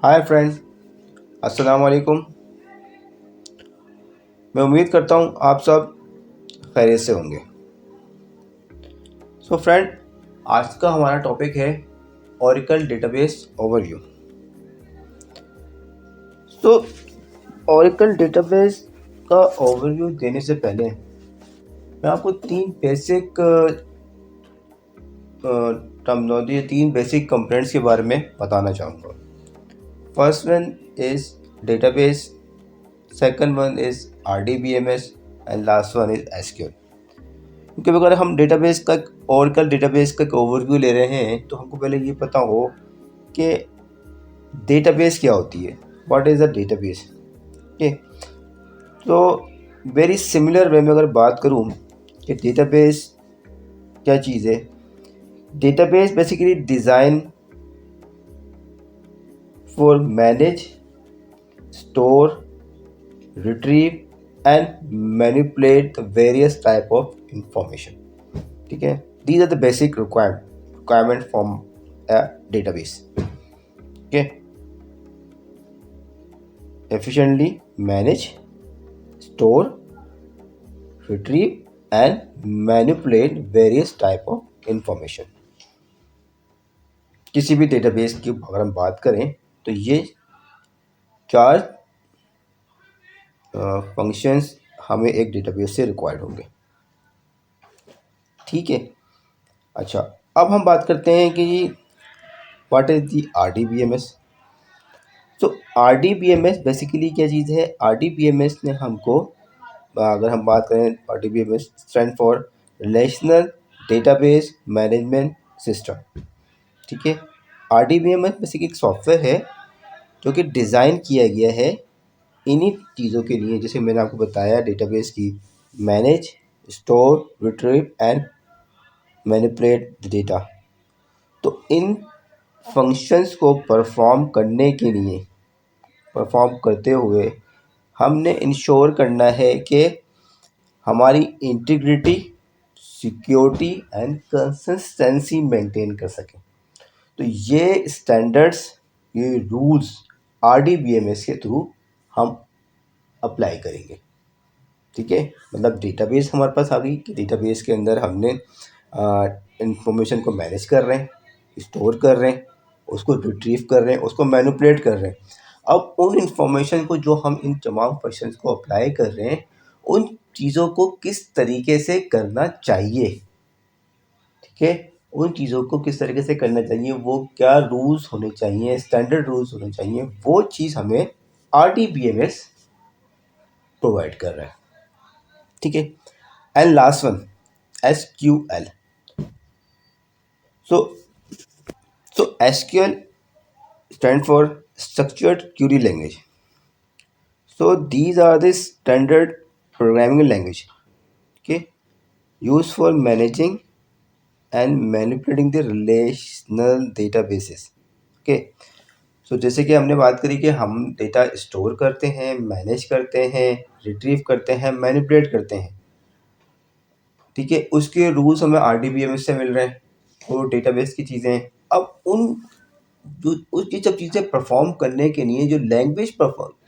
Hi friends, अस्सलाम वालेकुम। मैं उम्मीद करता हूँ आप सब खैरियत से होंगे। सो फ्रेंड, आज का हमारा टॉपिक है ओरेकल डेटाबेस ओवरव्यू। सो ओरेकल डेटाबेस का ओवरव्यू देने से पहले मैं आपको तीन बेसिक टर्मिनोलॉजी, तीन बेसिक कंपोनेंट्स के बारे में बताना चाहूँगा। First one is database, second one is RDBMS and last one is SQL। क्योंकि अगर हम डेटाबेस का ओरेकल डेटाबेस का एक ओवरव्यू ले रहे हैं तो हमको पहले ये पता हो कि डेटाबेस क्या होती है, what is a database. Okay, तो वेरी सिमिलर वे में अगर बात करूँ कि डेटाबेस क्या चीज़ है, database basically design for manage, store, retrieve and manipulate the various type of information. ठीक है, these are the basic requirement from a database. Okay, efficiently manage, store, retrieve and manipulate various type of information. किसी भी database की अगर हम बात करें तो ये चार फंक्शंस हमें एक डेटाबेस से रिक्वायर्ड होंगे। ठीक है, अच्छा, अब हम बात करते हैं कि व्हाट इज़ दी RDBMS। तो RDBMS बेसिकली क्या चीज़ है। RDBMS ने हमको, अगर हम बात करें, RDBMS stand for relational database management system. ठीक है, RDBMS बेसिकली एक सॉफ्टवेयर है जो कि डिज़ाइन किया गया है इन्हीं चीज़ों के लिए, जैसे मैंने आपको बताया, डेटाबेस की manage, store, retrieve and manipulate the data. तो इन फंक्शंस को परफॉर्म करते हुए हमने इंश्योर करना है कि हमारी integrity, security and consistency maintain कर सकें। तो ये स्टैंडर्ड्स, ये रूल्स RDBMS के थ्रू हम अप्लाई करेंगे। ठीक है, मतलब डेटाबेस हमारे पास आ गई कि डेटाबेस के अंदर हमने इंफॉर्मेशन को मैनेज कर रहे हैं, स्टोर कर रहे हैं, उसको रिट्रीव कर रहे हैं, उसको मैनिपुलेट कर रहे हैं। अब उन इंफॉर्मेशन को, जो हम इन तमाम फंक्शंस को अप्लाई कर रहे हैं, उन चीज़ों को किस तरीके से करना चाहिए। ठीक है, उन चीज़ों को किस तरीके से करना चाहिए, वो क्या रूल्स होने चाहिए, स्टैंडर्ड रूल्स होने चाहिए, वो चीज़ हमें RDBMS प्रोवाइड कर रहा है। ठीक है, and last one SQL। so SQL stand for structured query language. So these are the standard programming language, okay, used for managing and manipulating the relational databases. okay, so जैसे कि हमने बात करी कि हम डेटा स्टोर करते हैं, manage करते हैं, रिट्रीव करते हैं, मैनिपुलेट करते हैं। ठीक है, उसके रूल्स हमें RDBMS से मिल रहे हैं, वो डेटाबेस की चीज़ें हैं। अब उसकी सब चीज़ें परफॉर्म करने के लिए जो लैंग्वेज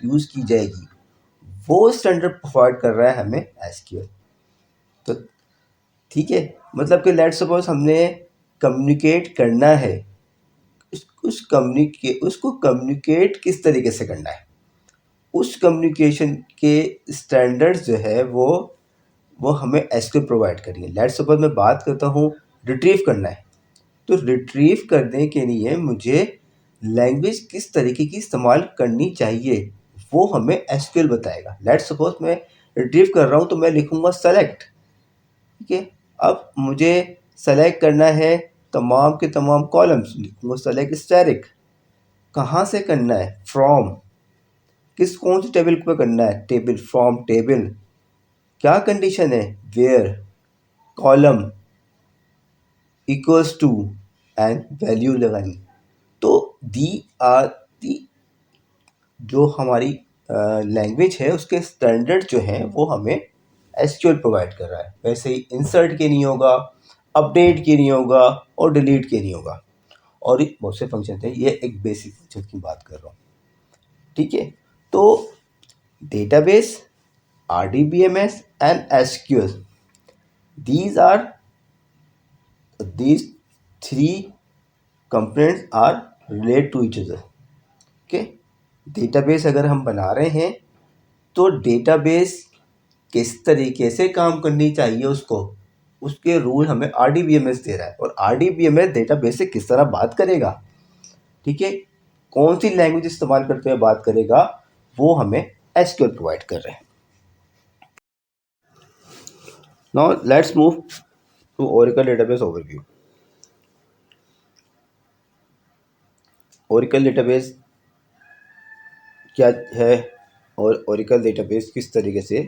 यूज़ की जाएगी, वो स्टैंडर्ड प्रोवाइड कर रहा है हमें SQL। तो ठीक है, मतलब कि लेट्स सपोज हमने कम्युनिकेट करना है, उसको कम्युनिकेट किस तरीके से करना है, उस कम्युनिकेशन के स्टैंडर्ड्स जो है वो हमें SQL प्रोवाइड करेंगे। लेट्स सपोज मैं बात करता हूँ, रिट्रीव करना है, तो रिट्रीव करने के लिए मुझे लैंग्वेज किस तरीके की इस्तेमाल करनी चाहिए, वो हमें SQL बताएगा। लेट्स सपोज मैं रिट्रीव कर रहा हूँ तो मैं लिखूँगा सेलेक्ट। ठीक है, अब मुझे सेलेक्ट करना है तमाम के तमाम कॉलम्स, लिखूँगा सेलेक्ट स्टैटिक। कहाँ से करना है, फ्रॉम, कौन सी टेबल पे करना है, टेबल, फ्रॉम टेबल। क्या कंडीशन है, where, column equals to and value लगानी। तो दी आर दी जो हमारी लैंग्वेज है, उसके स्टैंडर्ड जो हैं वो हमें SQL प्रोवाइड कर रहा है। वैसे ही इंसर्ट के नहीं होगा, अपडेट के नहीं होगा और डिलीट के नहीं होगा, और बहुत से फंक्शन थे। ये एक बेसिक फंक्शन की बात कर रहा हूँ। ठीक है। तो database, RDBMS and SQL, these are these three components are related to each other. Okay, database अगर हम बना रहे हैं तो डेटाबेस किस तरीके से काम करनी चाहिए उसको, उसके रूल हमें RDBMS दे रहा है, और RDBMS डेटाबेस से किस तरह बात करेगा, ठीक है, कौन सी लैंग्वेज इस्तेमाल करते हुए बात करेगा, वो हमें SQL प्रोवाइड कर रहे हैं। Now let's move to Oracle database overview. Oracle database क्या है और ओरेकल डेटाबेस किस तरीके से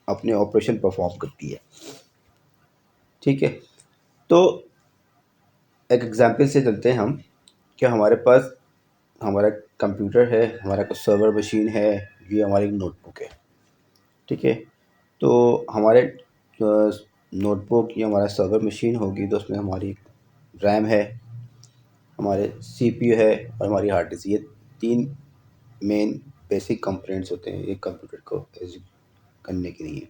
अपने ऑपरेशन परफॉर्म करती है, ठीक है। तो एक एग्जांपल से चलते हैं हम, कि हमारे पास हमारा कंप्यूटर है, हमारा कुछ सर्वर मशीन है, ये हमारी नोटबुक है, ठीक है। तो हमारे नोटबुक या हमारा सर्वर मशीन होगी तो उसमें हमारी रैम है, हमारे CPU है और हमारी हार्ड डिस्क, ये तीन मेन बेसिक कंपोनेंट्स होते हैं एक कंप्यूटर को एग्जीक्यूट करने के लिए,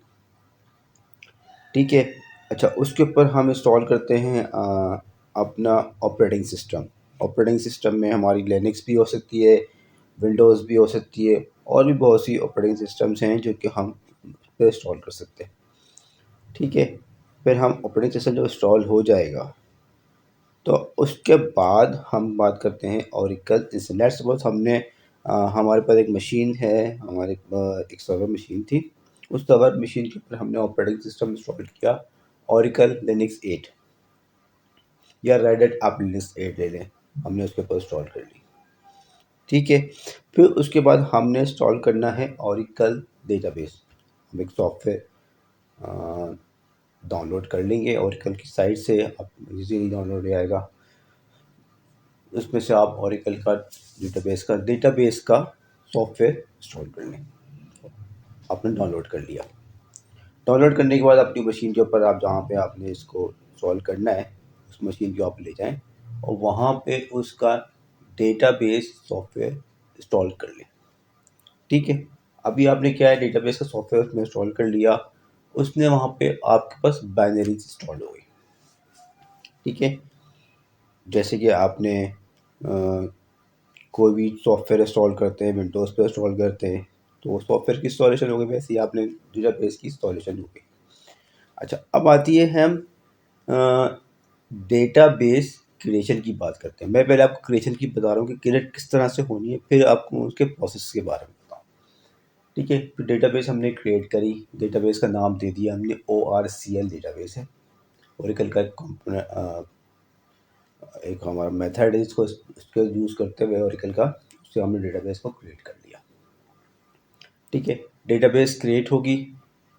ठीक है। अच्छा, उसके ऊपर हम इंस्टॉल करते हैं अपना ऑपरेटिंग सिस्टम। ऑपरेटिंग सिस्टम में हमारी लिनक्स भी हो सकती है, विंडोज़ भी हो सकती है, और भी बहुत सी ऑपरेटिंग सिस्टम्स हैं जो कि हम उस पर इंस्टॉल कर सकते हैं, ठीक है। फिर हम ऑपरेटिंग सिस्टम जब इंस्टॉल हो जाएगा तो उसके बाद हम बात करते हैं ओरेकल इंस्टेंस। सपोज हमने हमारे पास एक मशीन है, हमारे एक सर्वर मशीन थी, उस सर्वर मशीन के ऊपर हमने ऑपरेटिंग सिस्टम इंस्टॉल किया ओरेकल लिनक्स 8 या रेड हैट आप लिनक्स 8 ले लें, हमने उसके ऊपर इंस्टॉल कर ली, ठीक है। फिर उसके बाद हमने इंस्टॉल करना है ओरेकल डेटाबेस। हम एक सॉफ्टवेयर डाउनलोड कर लेंगे ओरेकल की साइट से, आप इजीली डाउनलोड हो जाएगा, उसमें से आप ओरेकल का डेटाबेस का सॉफ्टवेयर इंस्टॉल कर लें। आपने डाउनलोड कर लिया, डाउनलोड करने के बाद अपनी मशीन के ऊपर आप जहाँ पे आपने इसको इंस्टॉल करना है उस मशीन को आप ले जाएं और वहाँ पे उसका डेटाबेस सॉफ्टवेयर इंस्टॉल कर लें, ठीक है। अभी आपने क्या है, डेटाबेस का सॉफ्टवेयर उसमें इंस्टॉल कर लिया, उसने वहाँ पे आपके पास बाइनरी इंस्टॉल हो गई, ठीक है। जैसे कि आपने कोई भी सॉफ्टवेयर इंस्टॉल करते हैं, विंडोज़ पे इंस्टॉल करते हैं, तो सॉफ्टवेयर की इंस्टॉलेशन हो गई, वैसे ही आपने डेटाबेस की इंस्टॉलेशन हो गई। अच्छा, अब आती है हम डेटाबेस क्रिएशन की बात करते हैं। मैं पहले आपको क्रिएशन की बता रहा हूँ कि क्रिएट किस तरह से होनी है, फिर आपको उसके प्रोसेस के बारे में बताऊँ, ठीक है। फिर डेटाबेस हमने क्रिएट करी, डेटाबेस का नाम दे दिया हमने ORCL डेटाबेस है, ओरेकल का एक हमारा मेथड है जिसको इसको यूज़ करते हुए ओरेकल का, उससे हमने डेटाबेस को क्रिएट कर लिया, ठीक है। डेटाबेस क्रिएट होगी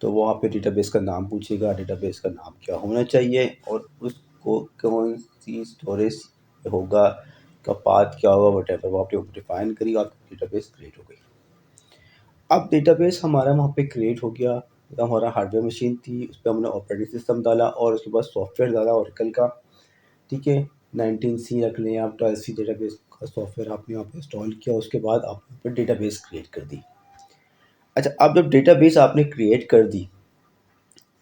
तो वहाँ पे डेटाबेस का नाम पूछेगा, डेटाबेस का नाम क्या होना चाहिए और उसको कौन सी स्टोरेज होगा, का पाथ क्या होगा, वटेवर वो आपने डिफाइन करी, आपकी डेटाबेस क्रिएट हो गई। अब डेटाबेस हमारा वहाँ पे क्रिएट हो गया, हमारा हार्डवेयर मशीन थी, उस पर हमने ऑपरेटिंग सिस्टम डाला और उसके बाद सॉफ्टवेयर डाला ओरेकल का, ठीक है। 19C रख लें आप, 12C डेटाबेस का सॉफ्टवेयर आपने यहाँ पे इंस्टॉल किया, उसके बाद आपने फिर डेटाबेस क्रिएट कर दी। अच्छा, अब जब डेटाबेस आपने क्रिएट कर दी,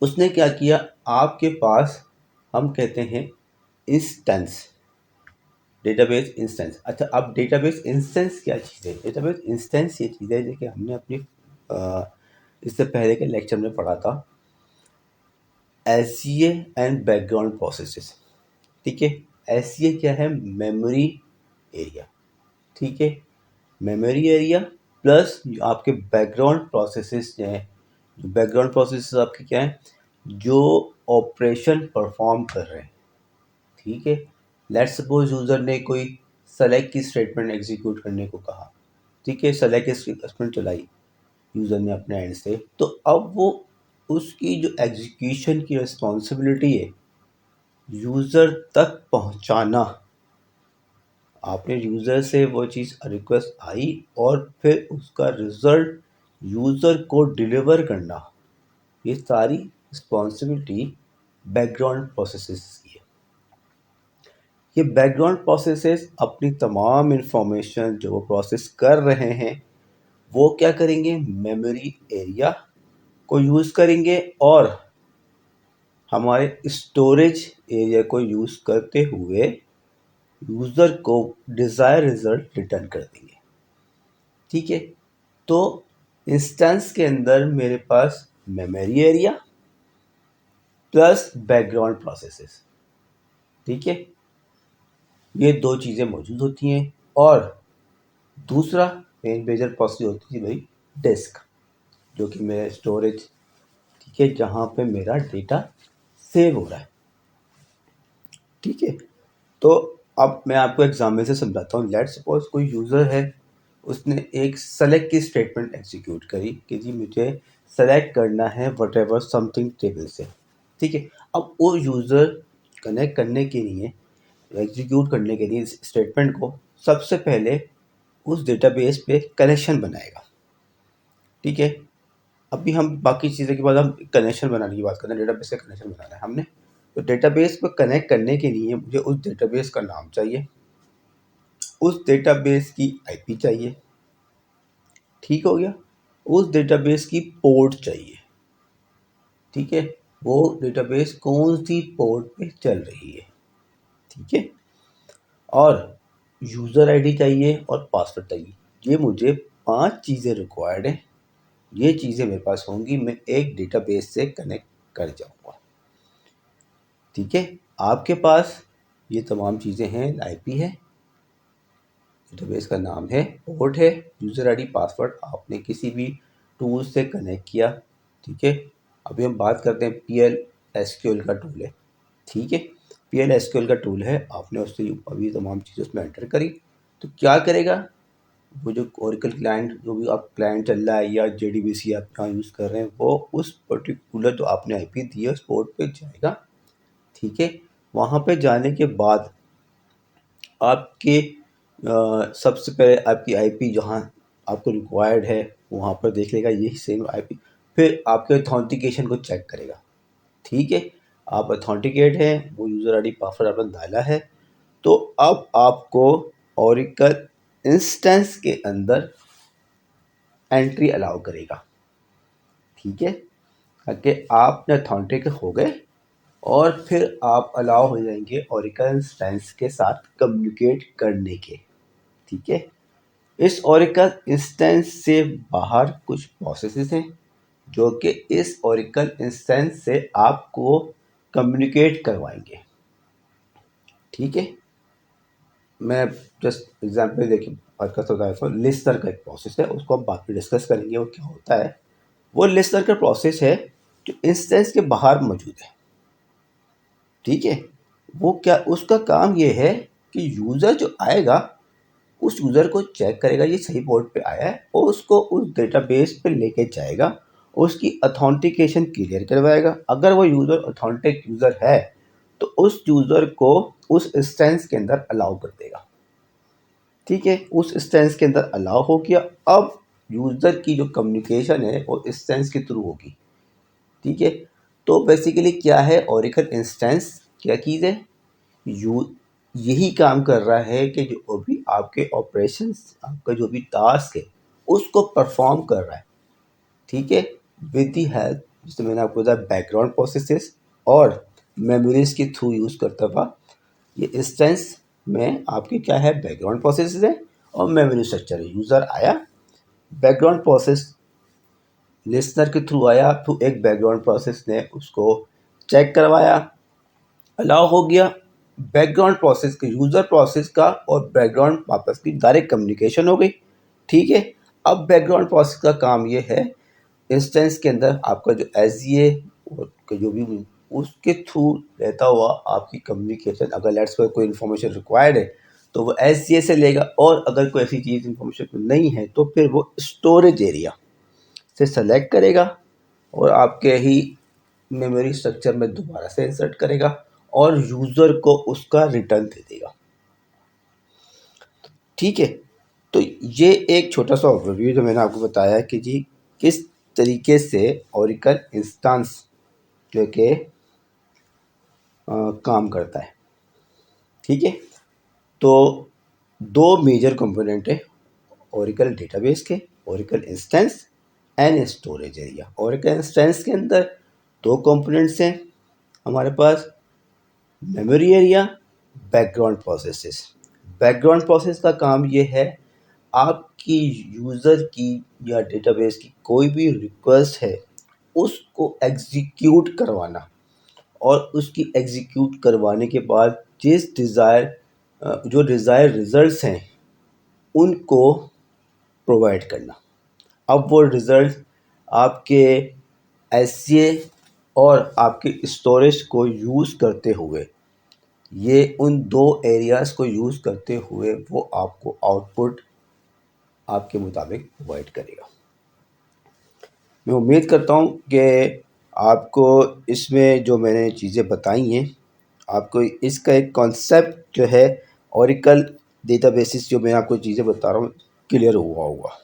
उसने क्या किया, आपके पास हम कहते हैं इंस्टेंस, डेटाबेस इंस्टेंस। अच्छा, अब डेटाबेस इंस्टेंस क्या चीज़ है, डेटाबेस इंस्टेंस ये चीज़ है जो कि हमने अपनी इससे पहले के लेक्चर में पढ़ा था, एससीए एंड बैकग्राउंड प्रोसेसेस, ठीक है। एससीए क्या है, मेमोरी एरिया, ठीक है, मेमोरी एरिया प्लस आपके बैकग्राउंड प्रोसेसेस जो हैं, बैकग्राउंड प्रोसेसेस आपके क्या हैं, जो ऑपरेशन परफॉर्म कर रहे हैं, ठीक है। लेट्स सपोज यूज़र ने कोई सेलेक्ट की स्टेटमेंट एग्जीक्यूट करने को कहा, ठीक है, सेलेक्ट की स्टेटमेंट चलाई यूज़र ने अपने एंड से, तो अब वो उसकी जो एग्जीक्यूशन की रिस्पॉन्सिबिलिटी है यूज़र तक पहुंचाना, आपने यूज़र से वो चीज़ रिक्वेस्ट आई और फिर उसका रिज़ल्ट यूज़र को डिलीवर करना, ये सारी रिस्पॉन्सिबिलिटी बैकग्राउंड प्रोसेसेस की है, ये बैकग्राउंड प्रोसेसेस अपनी तमाम इंफॉर्मेशन जो वो प्रोसेस कर रहे हैं वो क्या करेंगे, मेमोरी एरिया को यूज़ करेंगे और हमारे स्टोरेज एरिया को यूज़ करते हुए यूज़र को डिज़ायर रिजल्ट रिटर्न कर देंगे। ठीक है, तो इंस्टेंस के अंदर मेरे पास memory area plus background processes, ठीक है, ये दो चीज़ें मौजूद होती हैं। और दूसरा मेन मेजर प्रोसेस होती है भाई डिस्क, जो कि मेरा स्टोरेज, ठीक है, जहाँ पे मेरा डेटा सेव हो रहा है। ठीक है, तो अब मैं आपको एग्जाम्पल से समझाता हूँ। लेट्स सपोज कोई यूज़र है, उसने एक सेलेक्ट की स्टेटमेंट एग्जीक्यूट करी कि जी मुझे सेलेक्ट करना है वट एवर समथिंग टेबल से। ठीक है, अब वो यूज़र कनेक्ट करने के लिए, एग्जीक्यूट करने के लिए इस स्टेटमेंट को सबसे पहले उस डेटाबेस पे कनेक्शन बनाएगा। ठीक है, अभी हम बाकी चीज़ें के बाद हम कनेक्शन बनाने की बात करते हैं। डेटाबेस से कनेक्शन बनाना है हमने, तो डेटाबेस पर कनेक्ट करने के लिए मुझे उस डेटाबेस का नाम चाहिए, उस डेटाबेस की आईपी चाहिए, ठीक हो गया, उस डेटाबेस की पोर्ट चाहिए। ठीक है, वो डेटाबेस कौन सी पोर्ट पे चल रही है। ठीक है, और यूज़र आईडी चाहिए और पासवर्ड चाहिए। ये मुझे 5 चीज़ें रिक्वायर्ड हैं। ये चीज़ें मेरे पास होंगी, मैं एक डेटाबेस से कनेक्ट कर जाऊँगा। ठीक है, आपके पास ये तमाम चीज़ें हैं, आईपी है, डेटाबेस का नाम है, पोर्ट है, यूज़र आईडी, पासवर्ड आपने किसी भी टूल से कनेक्ट किया। ठीक है, अभी हम बात करते हैं पीएल एसक्यूएल का टूल है। ठीक है, पीएल एसक्यूएल का टूल है, आपने उससे अभी तमाम चीज़ें उसमें एंटर करी, तो क्या करेगा, वो जो ओरेकल क्लाइंट, जो भी आप क्लाइंट चल रहा है या जेडीबीसी आप यहाँ यूज़ कर रहे हैं, वो उस पर्टिकुलर जो आपने आईपी दी है उस पोर्ट पे जाएगा। ठीक है, वहाँ पे जाने के बाद आपके सबसे पहले आपकी आईपी जहाँ आपको रिक्वायर्ड है वहाँ पर देख लेगा, यही सेम आईपी, फिर आपके ऑथेंटिकेशन को चेक करेगा। ठीक है, आप ऑथेंटिकेट हैं, वो यूज़र आईडी पासवर्ड आपने डाला है, तो अब आपको ओरेकल इंस्टेंस के अंदर एंट्री अलाउ करेगा। ठीक है, ताकि आप ऑथेंटिक हो गए और फिर आप अलाउ हो जाएंगे ओरेकल इंस्टेंस के साथ कम्युनिकेट करने के। ठीक है, इस ओरेकल इंस्टेंस से बाहर कुछ प्रोसेसेस हैं जो कि इस ओरेकल इंस्टेंस से आपको कम्युनिकेट करवाएंगे। ठीक है, मैं जस्ट एग्जांपल देखिए बात करता हूँ। तो लिस्टर का एक प्रोसेस है, उसको हम बाद में डिस्कस करेंगे वो क्या होता है। वो लिस्टर का प्रोसेस है जो इंस्टेंस के बाहर मौजूद है। ठीक है, वो क्या, उसका काम ये है कि यूज़र जो आएगा उस यूज़र को चेक करेगा ये सही पोर्ट पे आया है और उसको उस डेटाबेस पे लेके जाएगा, उसकी ऑथेंटिकेशन क्लियर करवाएगा। अगर वो यूज़र ऑथेंटिक यूज़र है तो उस यूज़र को उस इंस्टेंस के अंदर अलाउ कर देगा। ठीक है, उस इंस्टेंस के अंदर अलाउ हो गया। अब यूज़र की जो कम्युनिकेशन है वो इंस्टेंस के थ्रू होगी। ठीक है, तो बेसिकली क्या है, ओरेकल इंस्टेंस क्या चीज़ है, यू यही काम कर रहा है कि जो भी आपके ऑपरेशंस, आपका जो भी टास्क है उसको परफॉर्म कर रहा है। ठीक है, विद दी हेल्प, जैसे मैंने आपको बताया, बैकग्राउंड प्रोसेसेस और मेमोरीज के थ्रू यूज़ करता हुआ। ये इंस्टेंस में आपके क्या है, बैकग्राउंड प्रोसेसेस है और मेमोरी स्ट्रक्चर है। यूज़र आया, बैकग्राउंड प्रोसेस लिसनर के थ्रू आया, तो एक बैकग्राउंड प्रोसेस ने उसको चेक करवाया, अलाउ हो गया। बैकग्राउंड प्रोसेस के यूज़र प्रोसेस का और बैकग्राउंड वापस की डायरेक्ट कम्युनिकेशन हो गई। ठीक है, अब बैकग्राउंड प्रोसेस का काम ये है, इंस्टेंस के अंदर आपका जो एसडीए और जो भी उसके थ्रू रहता हुआ आपकी कम्युनिकेशन, अगर लेट्स पर कोई इन्फॉर्मेशन रिक्वायर्ड है तो वो एसडीए से लेगा, और अगर कोई ऐसी चीज़ इन्फॉर्मेशन नहीं है तो फिर वो स्टोरेज एरिया से सेलेक्ट करेगा और आपके ही मेमोरी स्ट्रक्चर में दोबारा से इंसर्ट करेगा और यूज़र को उसका रिटर्न दे देगा। ठीक है, तो ये एक छोटा सा ओवरव्यू जो मैंने आपको बताया कि जी किस तरीके से ओरेकल इंस्टेंस जो कि काम करता है। ठीक है। तो दो मेजर कंपोनेंट है ओरेकल डेटाबेस के, Oracle instance and storage area. Oracle instance के अंदर दो कंपोनेंट्स हैं हमारे पास, memory area, background processes. Background process का काम ये है आपकी यूज़र की या डेटाबेस की कोई भी रिक्वेस्ट है उसको एग्जीक्यूट करवाना, और उसकी एग्जीक्यूट करवाने के बाद जो डिज़ायर रिजल्ट्स हैं उनको प्रोवाइड करना। अब वो रिज़ल्ट आपके एससीए और आपके स्टोरेज को यूज़ करते हुए, ये उन दो एरियाज़ को यूज़ करते हुए वो आपको आउटपुट आपके मुताबिक प्रोवाइड करेगा। मैं उम्मीद करता हूँ कि आपको इसमें जो मैंने चीज़ें बताई हैं, आपको इसका एक कॉन्सेप्ट जो है ओरेकल डेटाबेसिस जो मैं आपको चीज़ें बता रहा हूँ क्लियर हुआ होगा।